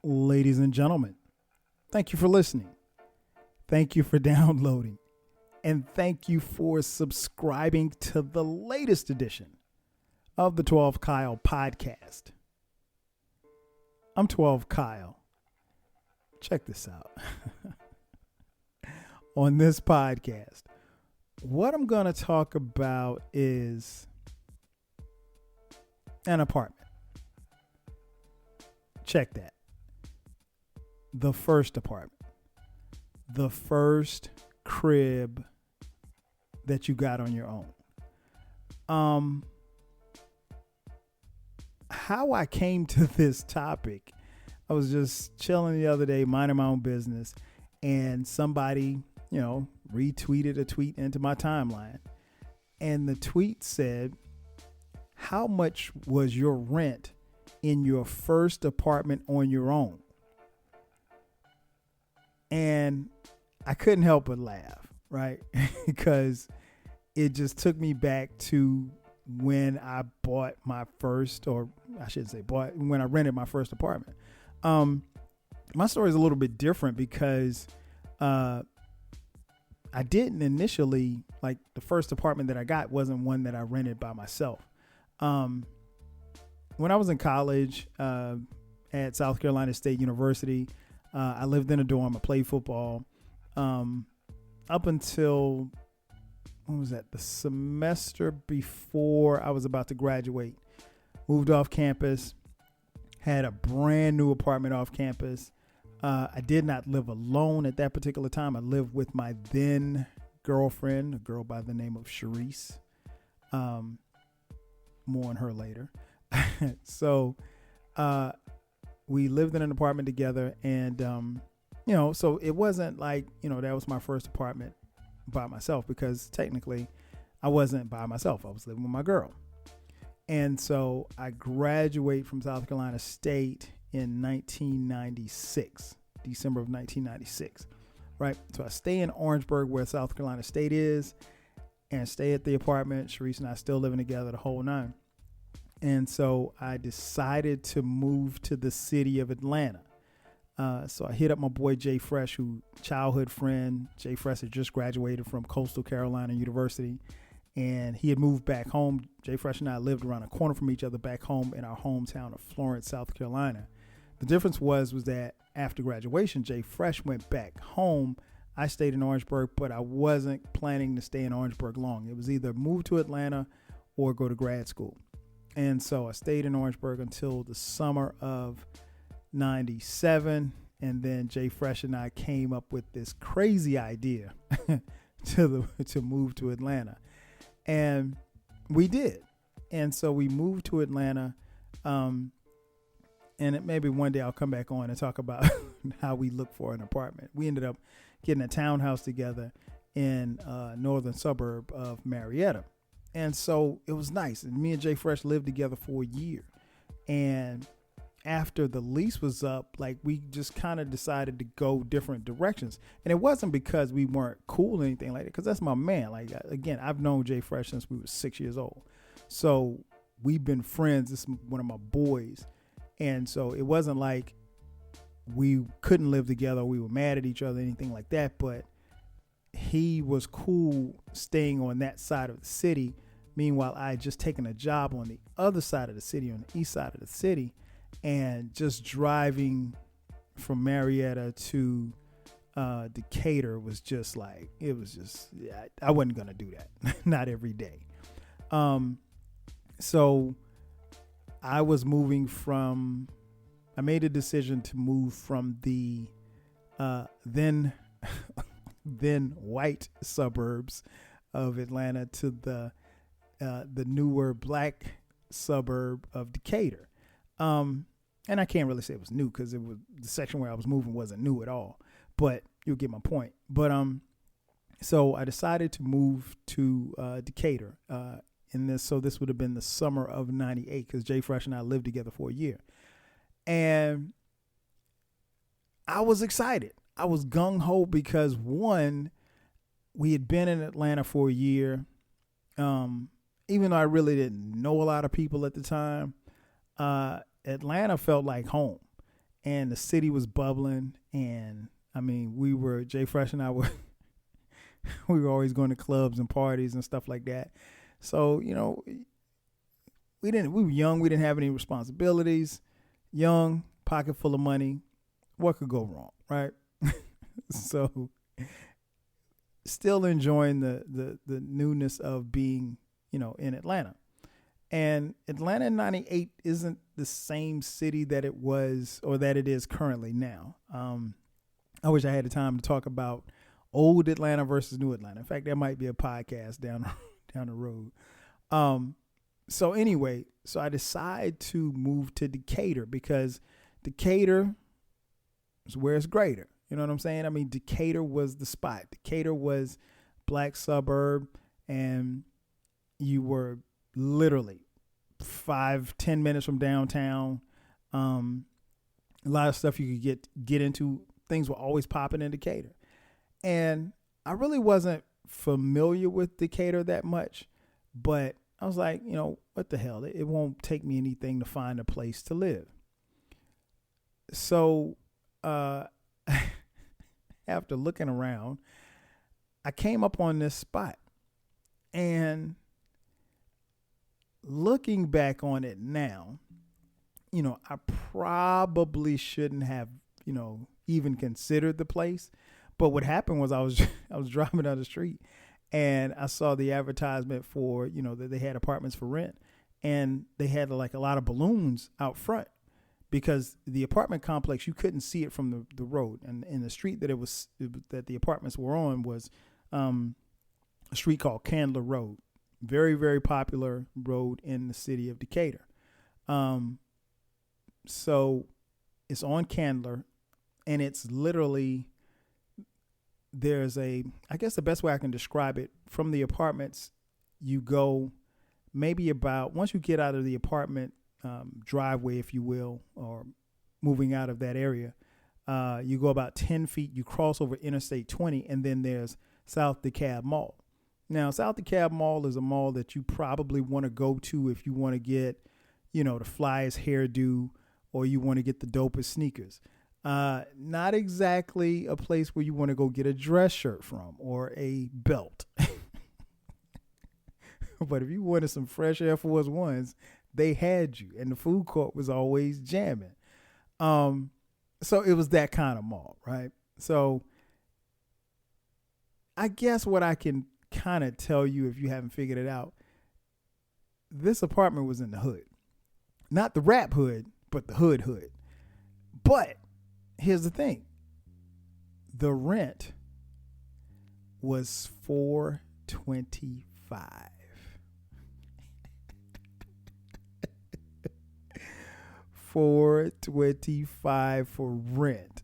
Ladies and gentlemen, thank you for listening. Thank you for downloading. And thank you for subscribing to the latest edition of the 12 Kyle podcast. I'm 12 Kyle. Check this out. On this podcast, what I'm going to talk about is an apartment. Check that. The first apartment. The first crib that you got on your own. How I came to this topic, I was just chilling the other day, minding my own business, and somebody, retweeted a tweet into my timeline. And the tweet said, "How much was your rent in your first apartment on your own?" And I couldn't help but laugh, right? Because it just took me back to when I bought my first, or I should say when I rented my first apartment. My story is a little bit different because I didn't initially, like, the first apartment that I got wasn't one that I rented by myself. When I was in college at South Carolina State University, I lived in a dorm. I played football up until, when was that? The semester before I was about to graduate. Moved off campus, had a brand new apartment off campus. I did not live alone at that particular time. I lived with my then girlfriend, a girl by the name of Sharice. More on her later. So we lived in an apartment together, and so it wasn't like, that was my first apartment by myself, because technically I wasn't by myself. I was living with my girl. And so I graduated from South Carolina State in 1996, December of 1996, right? So I stay in Orangeburg, where South Carolina State is, and stay at the apartment. Sharice and I still living together, the whole nine. And so I decided to move to the city of Atlanta. So I hit up my boy Jay Fresh, who childhood friend. Jay Fresh had just graduated from Coastal Carolina University, and he had moved back home. Jay Fresh and I lived around a corner from each other back home in our hometown of Florence, South Carolina. The difference was that after graduation, Jay Fresh went back home. I stayed in Orangeburg, but I wasn't planning to stay in Orangeburg long. It was either move to Atlanta or go to grad school. And so I stayed in Orangeburg until the summer of 97. And then Jay Fresh and I came up with this crazy idea to move to Atlanta. And we did. And so we moved to Atlanta. And maybe one day I'll come back on and talk about how we look for an apartment. We ended up getting a townhouse together in a northern suburb of Marietta. And so it was nice. And me and Jay Fresh lived together for a year. And after the lease was up, like, we just kind of decided to go different directions. And it wasn't because we weren't cool or anything like that, because that's my man. Like, again, I've known Jay Fresh since we were 6 years old. So we've been friends. This is one of my boys. And so it wasn't like we couldn't live together. We were mad at each other, anything like that. But he was cool staying on that side of the city. Meanwhile, I had just taken a job on the other side of the city, on the east side of the city, and just driving from Marietta to Decatur was just like, I wasn't going to do that. Not every day. So I made a decision to move from the then white suburbs of Atlanta to the newer black suburb of Decatur. And I can't really say it was new, because the section where I was moving wasn't new at all, but you'll get my point. But so I decided to move to Decatur so this would have been the summer of 98, because Jay Fresh and I lived together for a year. And I was excited. I was gung-ho because, one, we had been in Atlanta for a year. Even though I really didn't know a lot of people at the time, Atlanta felt like home. and the city was bubbling. And I mean, we were, Jay Fresh and I were, we were always going to clubs and parties and stuff like that. So, you know, we were young. We didn't have any responsibilities. Young, pocket full of money. What could go wrong, right? So still enjoying the newness of being, you know, in Atlanta. And Atlanta in 98 isn't the same city that it was or that it is currently now. I wish I had the time to talk about old Atlanta versus new Atlanta. In fact, there might be a podcast down the road. So anyway, so I decided to move to Decatur because Decatur is where it's greater. You know what I'm saying? I mean, Decatur was the spot. Decatur was black suburb, and you were literally 5-10 minutes from downtown. A lot of stuff you could get into. Things were always popping in Decatur. And I really wasn't familiar with Decatur that much, but I was like, you know, what the hell? It won't take me anything to find a place to live. So after looking around, I came up on this spot. And looking back on it now, you know, I probably shouldn't have, you know, even considered the place. But what happened was I was driving down the street and I saw the advertisement for, you know, that they had apartments for rent, and they had like a lot of balloons out front because the apartment complex, you couldn't see it from the road. And in the street that the apartments were on was a street called Candler Road. Very, very popular road in the city of Decatur. So it's on Candler, and it's literally, I guess the best way I can describe it, from the apartments, you go maybe about, once you get out of the apartment driveway, if you will, or moving out of that area, you go about 10 feet, you cross over Interstate 20, and then there's South DeKalb Mall. Now, South DeKalb Mall is a mall that you probably want to go to if you want to get, you know, the flyest hairdo, or you want to get the dopest sneakers. Not exactly a place where you want to go get a dress shirt from or a belt. But if you wanted some fresh Air Force Ones, they had you, and the food court was always jamming. So it was that kind of mall, right? So I guess what I can kind of tell you, if you haven't figured it out, this apartment was in the hood. Not the rap hood, but the hood. But here's the thing. The rent was $425. $425 for rent.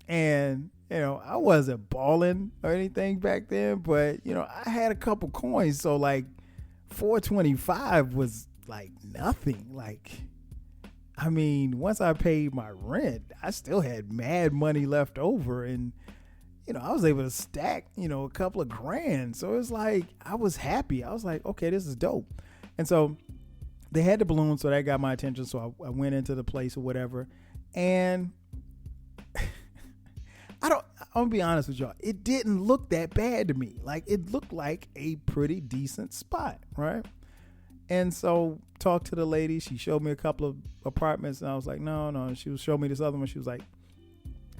And, you know, I wasn't balling or anything back then, but, you know, I had a couple coins. So like $425 was like nothing. Like, I mean, once I paid my rent, I still had mad money left over, and, you know, I was able to stack, you know, a couple of grand. So it's like, I was happy. I was like, okay, this is dope. And so they had the balloons, so that got my attention. So I went into the place or whatever. And I'm gonna be honest with y'all, it didn't look that bad to me. Like, it looked like a pretty decent spot, right? And so talked to the lady. She showed me a couple of apartments, and I was like, no. She was showing me this other one. She was like,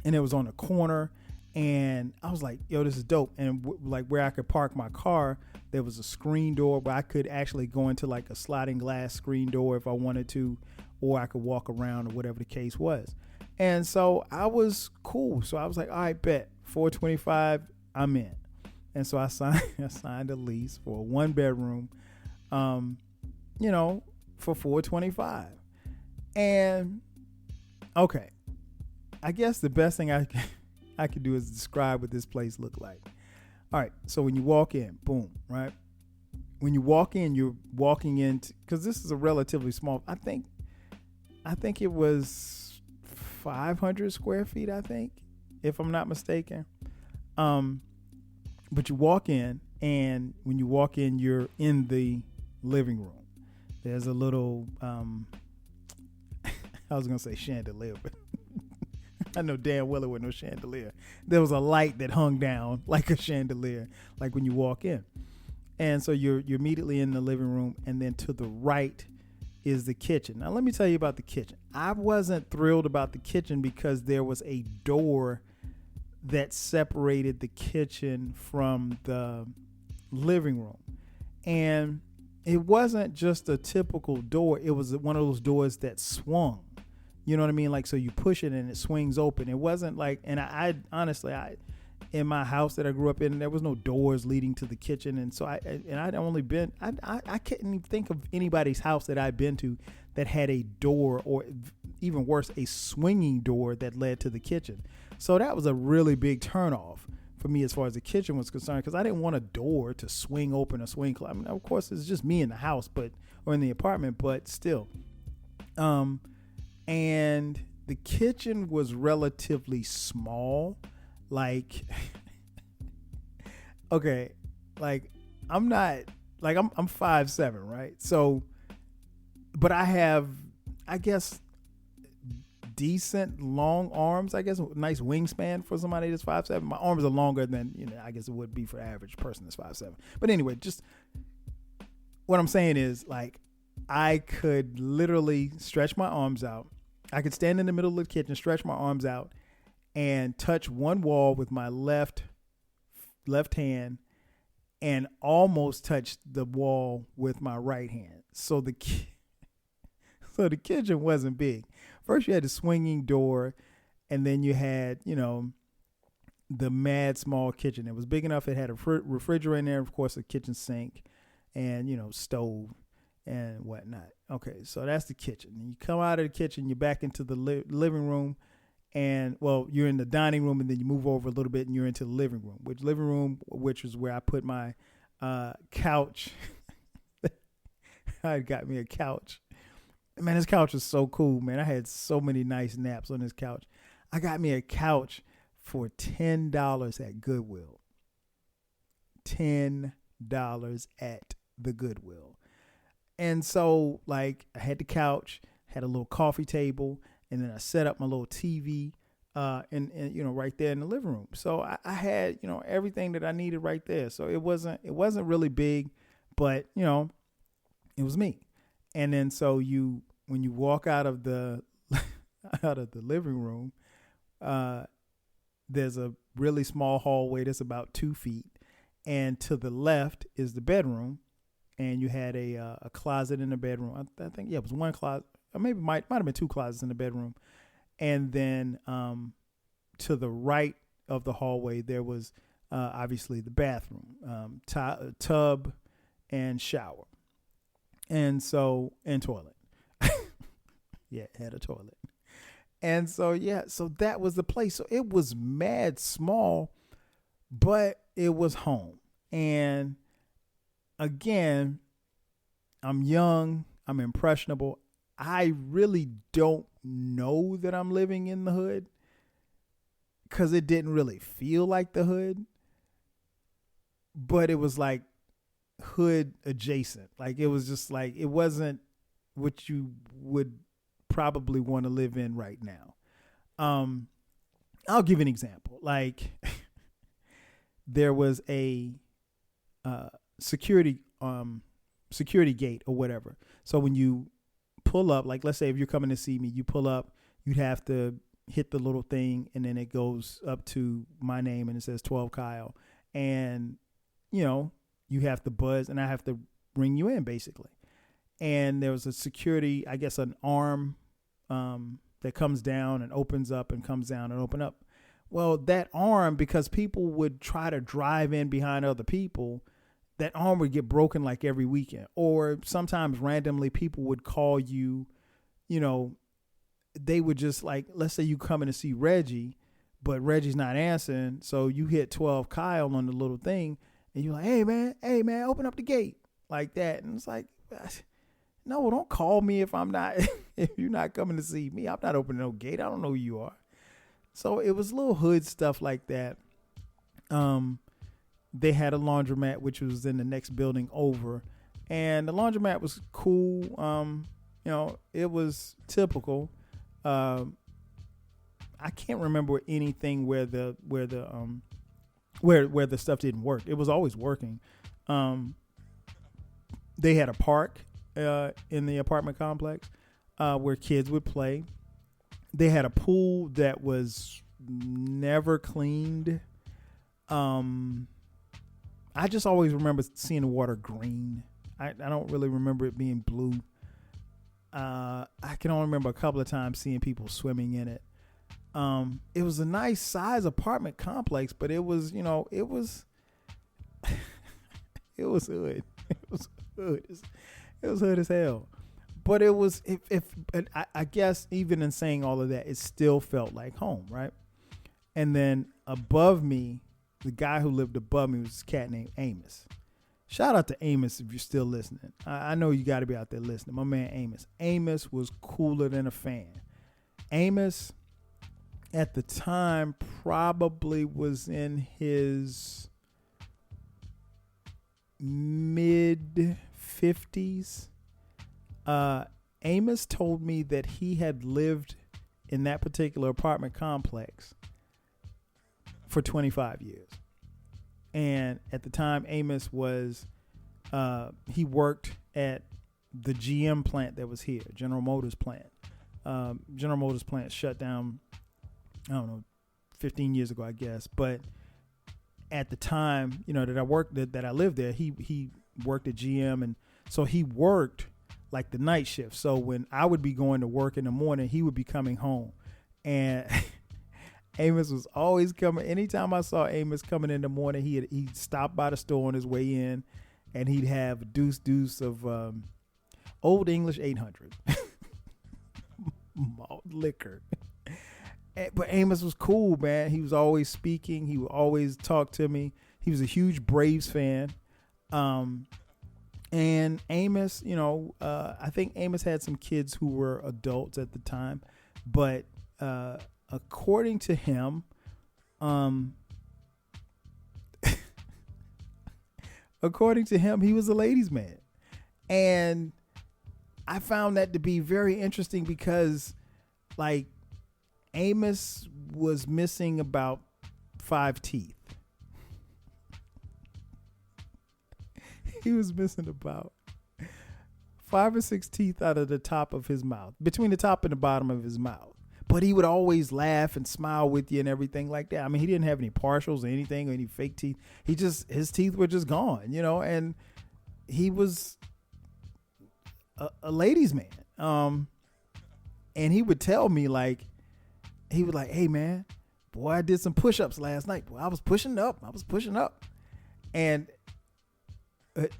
and it was on a corner, and I was like, yo, this is dope. And like where I could park my car, there was a screen door where I could actually go into like a sliding glass screen door if I wanted to, or I could walk around, or whatever the case was. And so I was cool. So I was like, all right, bet, $425, I'm in. And so I signed a lease for a 1-bedroom, you know, for $425. And okay, I guess the best thing I could do is describe what this place looked like. All right, so when you walk in, boom, right? When you walk in, you're walking into, because this is a relatively small, I think it was 500 square feet, I think, if I'm not mistaken. But you walk in, and when you walk in, you're in the living room. There's a little, I was going to say chandelier, but I know damn well it was no chandelier. There was a light that hung down like a chandelier, like when you walk in. And so you're immediately in the living room, and then to the right is the kitchen. Now let me tell you about the kitchen. I wasn't thrilled about the kitchen because there was a door that separated the kitchen from the living room. And it wasn't just a typical door. It was one of those doors that swung. You know what I mean? Like, so you push it and it swings open. It wasn't like, and I honestly, in my house that I grew up in, there was no doors leading to the kitchen. And so I'd only been, I couldn't even think of anybody's house that I'd been to that had a door, or even worse, a swinging door that led to the kitchen. So that was a really big turnoff for me as far as the kitchen was concerned, because I didn't want a door to swing open or swing closed. I mean, of course, it's just me in the house, or in the apartment, but still. And the kitchen was relatively small. Like, okay, like I'm 5'7", right? So, but I have, I guess, decent long arms, I guess, nice wingspan for somebody that's 5'7". My arms are longer than, I guess it would be for the average person that's 5'7". But anyway, just what I'm saying is, like, I could literally stretch my arms out. I could stand in the middle of the kitchen, stretch my arms out, and touch one wall with my left hand, and almost touch the wall with my right hand. So the kitchen wasn't big. First, you had the swinging door, and then you had, the mad small kitchen. It was big enough. It had a refrigerator in there, of course, a kitchen sink, and, stove and whatnot. Okay, so that's the kitchen. And you come out of the kitchen, you're back into the living room, and, well, you're in the dining room, and then you move over a little bit, and you're into the living room, which was where I put my couch. I got me a couch. Man, this couch was so cool, man. I had so many nice naps on this couch. I got me a couch for $10 at Goodwill. $10 at the Goodwill. And so, like, I had the couch, had a little coffee table, and then I set up my little TV, and right there in the living room. So I had, everything that I needed right there. So it wasn't really big, but, it was me. And then so when you walk out of the living room, there's a really small hallway that's about 2 feet, and to the left is the bedroom, and you had a closet in the bedroom. I think it was one closet, or maybe might have been 2 closets in the bedroom, and then to the right of the hallway there was obviously the bathroom, tub, and shower. And toilet. Yeah, it had a toilet. And so that was the place. So it was mad small, but it was home. And again, I'm young, I'm impressionable. I really don't know that I'm living in the hood, because it didn't really feel like the hood, but it was like hood adjacent. Like, it was just like, it wasn't what you would probably want to live in right now. I'll give an example. Like, there was a security gate or whatever. So when you pull up, like, let's say if you're coming to see me, you pull up, you'd have to hit the little thing, and then it goes up to my name, and it says 12 Kyle, and you have to buzz, and I have to bring you in, basically. And there was a security, I guess, an arm that comes down and opens up and comes down and open up. Well, that arm, because people would try to drive in behind other people, that arm would get broken like every weekend. Or sometimes randomly people would call you, they would just, like, let's say you coming to see Reggie, but Reggie's not answering. So you hit 12 Kyle on the little thing, and you're like, hey man, open up the gate, like that. And it's like, no, don't call me if you're not coming to see me. I'm not opening no gate. I don't know who you are. So it was little hood stuff like that. They had a laundromat, which was in the next building over, and the laundromat was cool. It was typical. I can't remember anything where the stuff didn't work. It was always working. They had a park in the apartment complex where kids would play. They had a pool that was never cleaned. I just always remember seeing the water green. I don't really remember it being blue. I can only remember a couple of times seeing people swimming in it. It was a nice size apartment complex, but it was, it was hood. It was hood. It was hood as hell. But it was, I guess even in saying all of that, it still felt like home, right? And then above me, the guy who lived above me was a cat named Amos. Shout out to Amos if you're still listening. I know you got to be out there listening. My man Amos. Amos was cooler than a fan. Amos, at the time, probably was in his mid-50s. Amos told me that he had lived in that particular apartment complex for 25 years. And at the time, Amos was, he worked at the GM plant that was here, General Motors plant. General Motors plant shut down, I don't know, 15 years ago, I guess. But at the time, that I lived there, he worked at GM. And so he worked like the night shift. So when I would be going to work in the morning, he would be coming home. And Amos was always coming. Anytime I saw Amos coming in the morning, he'd stop by the store on his way in, and he'd have a deuce of Old English 800 malt liquor. But Amos was cool, man. He was always speaking. He would always talk to me. He was a huge Braves fan. And Amos, I think Amos had some kids who were adults at the time, but according to him, he was a ladies' man. And I found that to be very interesting because, like, Amos was missing about 5 teeth. He was missing about 5 or 6 teeth out of the top of his mouth, between the top and the bottom of his mouth. But he would always laugh and smile with you and everything like that. I mean, he didn't have any partials or anything or any fake teeth. His teeth were just gone, and he was a ladies' man. And he would tell me, like, he was like, "Hey man, boy, I did some push-ups last night. Boy, I was pushing up. And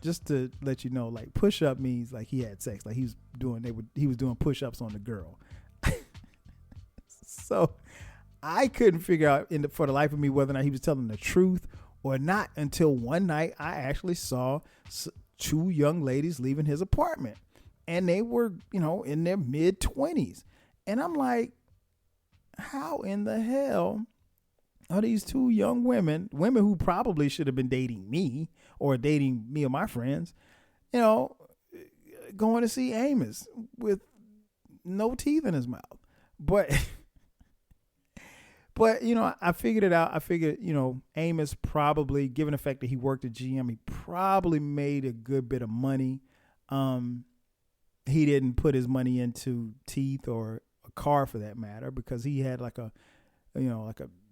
just to let you know, like, push-up means like he had sex. Like he was doing push-ups on the girl. So I couldn't figure out for the life of me whether or not he was telling the truth or not until one night I actually saw 2 young ladies leaving his apartment, and they were, in their mid-20s. And I'm like, how in the hell are these 2 young women who probably should have been dating me or dating me or my friends, going to see Amos with no teeth in his mouth? But I figured it out. I figured, Amos probably, given the fact that he worked at GM, he probably made a good bit of money. He didn't put his money into teeth or a car for that matter, because he had like a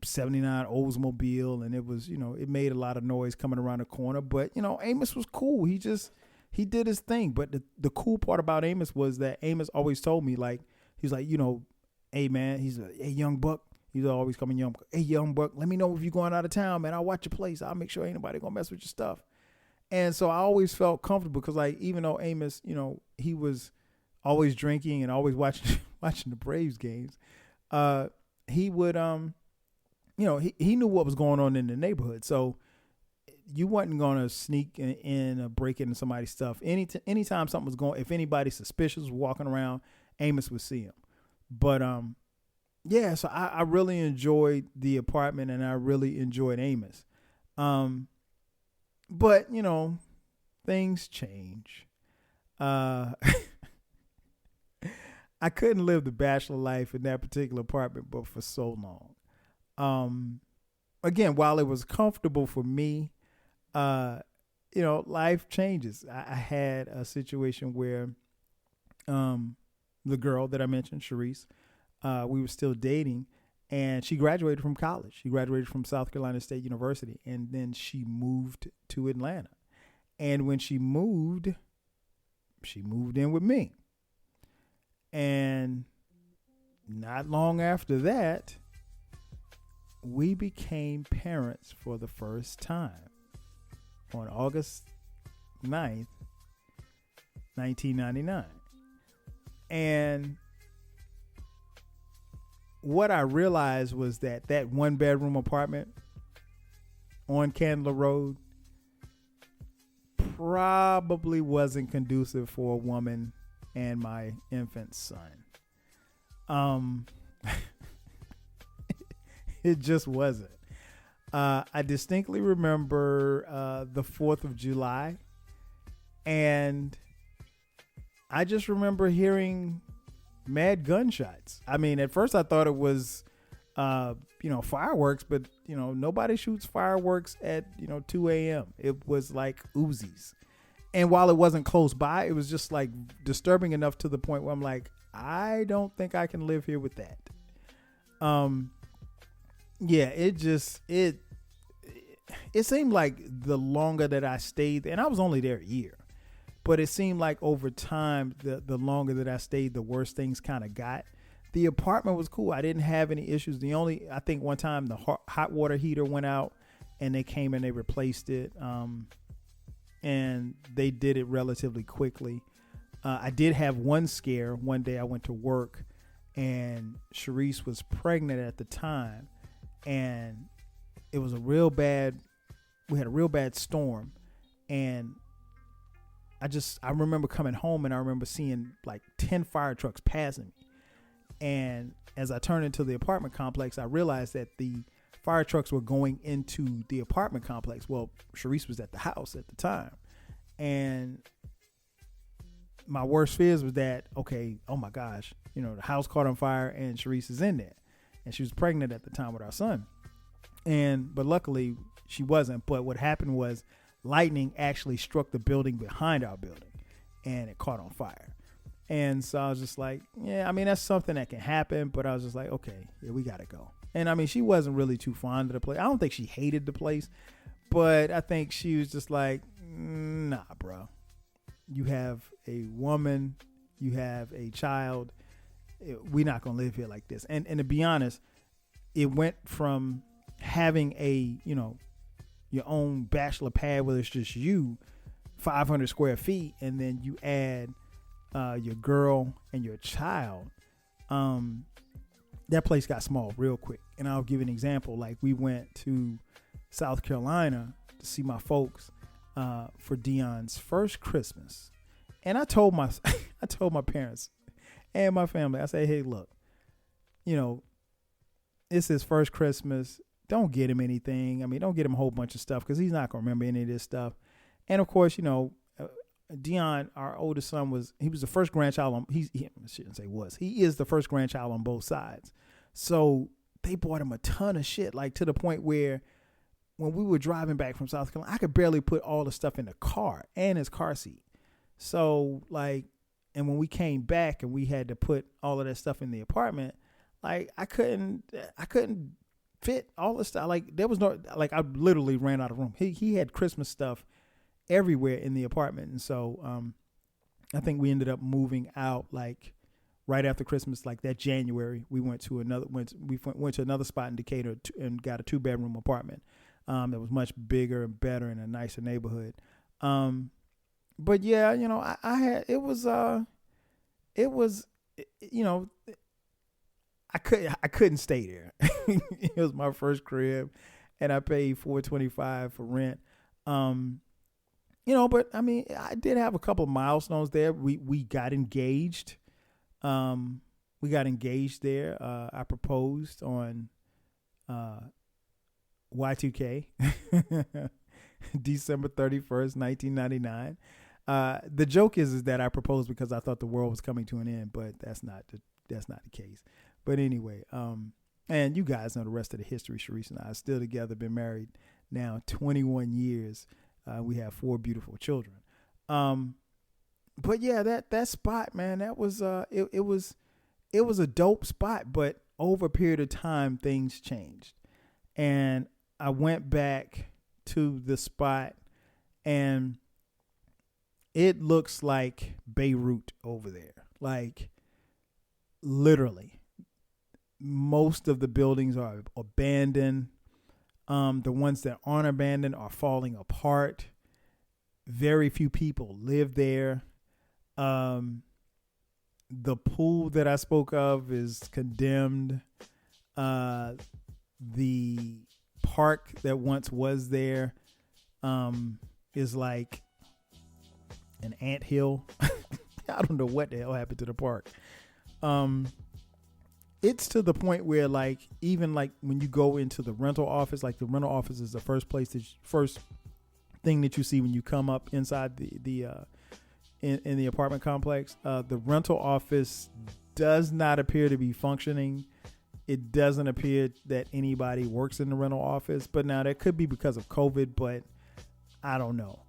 79 Oldsmobile, and it was, it made a lot of noise coming around the corner. But, Amos was cool. He did his thing. But the cool part about Amos was that Amos always told me, like, he's like, hey man, he's a hey young buck. He's always coming young. Hey young buck, let me know if you're going out of town, man. I'll watch your place. I'll make sure ain't nobody gonna mess with your stuff. And so I always felt comfortable because, like, even though Amos, he was always drinking and always watching the Braves games, he would he knew what was going on in the neighborhood. So you wasn't gonna sneak in or break into somebody's stuff. Anytime something was going, if anybody suspicious was walking around, Amos would see him. But yeah, so I really enjoyed the apartment, and I really enjoyed Amos. But things change. I couldn't live the bachelor life in that particular apartment, but for so long. Um, Again, while it was comfortable for me, uh, life changes. I had a situation where um, the girl that I mentioned, Sharice, we were still dating, and she graduated from college. She graduated from South Carolina State University, and then she moved to Atlanta. And when she moved in with me. And not long after that, we became parents for the first time on August 9th, 1999. And what I realized was that one bedroom apartment on Candler Road probably wasn't conducive for a woman and my infant son. It just wasn't. I distinctly remember the 4th of July, and I just remember hearing mad gunshots. I mean, at first I thought it was, fireworks, but, nobody shoots fireworks at, 2 a.m. It was like Uzis. And while it wasn't close by, it was just like disturbing enough to the point where I'm like, I don't think I can live here with that. Yeah, it seemed like the longer that I stayed, and I was only there a year, but it seemed like over time, the longer that I stayed, the worse things kind of got. The apartment was cool. I didn't have any issues. I think one time the hot water heater went out, and they came and they replaced it. And they did it relatively quickly. I did have one scare. One day I went to work, and Sharice was pregnant at the time, and it was we had a real bad storm, and I remember coming home, and I remember seeing like 10 fire trucks passing me. And as I turned into the apartment complex, I realized that the fire trucks were going into the apartment complex. Well, Sharice was at the house at the time. And my worst fears was that, okay, oh my gosh, the house caught on fire and Sharice is in there. And she was pregnant at the time with our son. But luckily she wasn't. But what happened was lightning actually struck the building behind our building, and it caught on fire. And so I was just like, yeah, I mean, that's something that can happen. But I was just like, okay, yeah, we got to go. And I mean, she wasn't really too fond of the place. I don't think she hated the place, but I think she was just like, nah, bro. You have a woman, you have a child. We're not going to live here like this. And to be honest, it went from having your own bachelor pad where it's just you, 500 square feet, and then you add your girl and your child. That place got small real quick. And I'll give you an example. Like, we went to South Carolina to see my folks for Dion's first Christmas. And I told my parents and my family, I said, hey, look, it's his first Christmas. Don't get him anything. I mean, don't get him a whole bunch of stuff because he's not going to remember any of this stuff. And of course, Dion, our oldest son, was the first grandchild I shouldn't say was. He is the first grandchild on both sides. So they bought him a ton of shit, like to the point where when we were driving back from South Carolina, I could barely put all the stuff in the car and his car seat. So and when we came back and we had to put all of that stuff in the apartment, like I couldn't fit all the stuff. Like there was no, I literally ran out of room. He had Christmas stuff everywhere in the apartment. And so I think we ended up moving out right after Christmas, like that January. We went to another spot in Decatur and got a 2-bedroom apartment that was much bigger and better in a nicer neighborhood. But yeah, I had, it was I couldn't stay there. It was my first crib and I paid $425 for rent. But I mean, I did have a couple of milestones there. We got engaged. We got engaged there. I proposed on Y2K, December 31st, 1999. The joke is that I proposed because I thought the world was coming to an end, but that's not the case. But anyway, and you guys know the rest of the history. Sharice and I are still together, been married now 21 years. We have 4 beautiful children. But yeah, that spot, man, that was it was a dope spot, but over a period of time things changed. And I went back to the spot and it looks like Beirut over there. Like literally. Most of the buildings are abandoned. The ones that aren't abandoned are falling apart. Very few people live there. The pool that I spoke of is condemned. The park that once was there is like an anthill. I don't know what the hell happened to the park. It's to the point where like even like when you go into the rental office, like the rental office is the first thing that you see when you come up inside in the apartment complex. The rental office does not appear to be functioning. It doesn't appear that anybody works in the rental office, but now that could be because of COVID, but I don't know.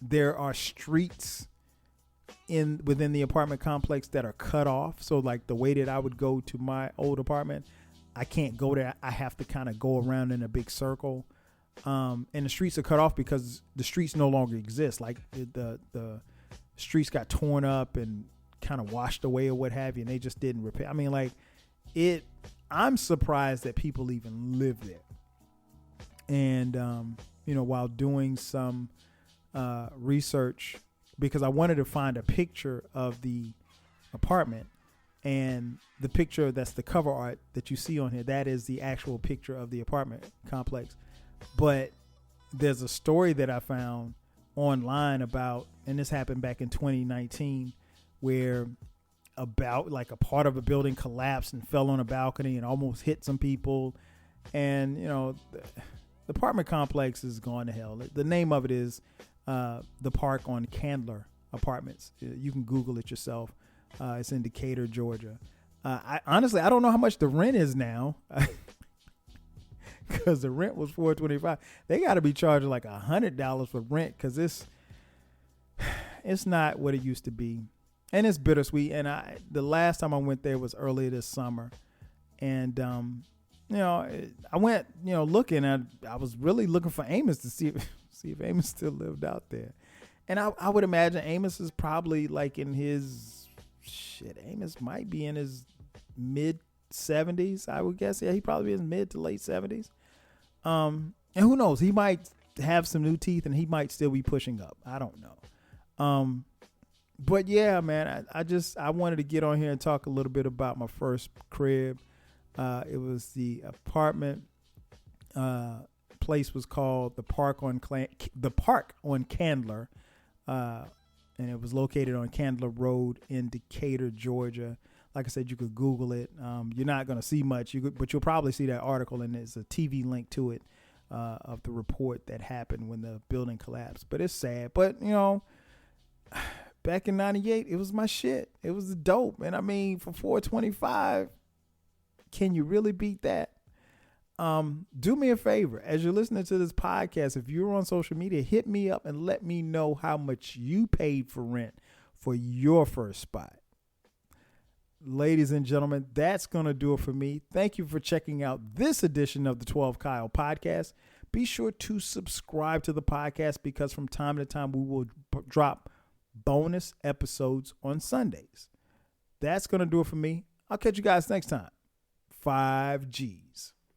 There are streets within the apartment complex that are cut off. So like the way that I would go to my old apartment, I can't go there. I have to kind of go around in a big circle. And the streets are cut off because the streets no longer exist. Like the streets got torn up and kind of washed away or what have you, and they just didn't repair. I mean, like I'm surprised that people even live there. And, while doing some research, because I wanted to find a picture of the apartment, and the picture that's the cover art that you see on here, that is the actual picture of the apartment complex. But there's a story that I found online about, and this happened back in 2019, where about like a part of a building collapsed and fell on a balcony and almost hit some people. And, the apartment complex is gone to hell. The name of it is the Park on Candler Apartments. You can Google it yourself. It's in Decatur, Georgia. I don't know how much the rent is now. Because the rent was $425. They got to be charging like $100 for rent, because it's not what it used to be, and it's bittersweet. And the last time I went there was earlier this summer, and I went looking, and I was really looking for Amos to see if Amos still lived out there, and I would imagine Amos is probably like in his Amos might be in his mid 70s. I would guess. Yeah, he probably is mid to late 70s. And who knows? He might have some new teeth, and he might still be pushing up. I don't know. But yeah, man, I wanted to get on here and talk a little bit about my first crib. It was the apartment. Place was called the Park on Candler, and it was located on Candler Road in Decatur, Georgia. Like I said, you could Google it. You're not going to see much, but you'll probably see that article, and there's a TV link to it of the report that happened when the building collapsed. But it's sad. But, back in 98, it was my shit. It was dope. And I mean, for $425, can you really beat that? Do me a favor. As you're listening to this podcast, if you're on social media, hit me up and let me know how much you paid for rent for your first spot. Ladies and gentlemen, that's going to do it for me. Thank you for checking out this edition of the 12 Kyle podcast. Be sure to subscribe to the podcast, because from time to time we will drop bonus episodes on Sundays. That's going to do it for me. I'll catch you guys next time. 5 G's.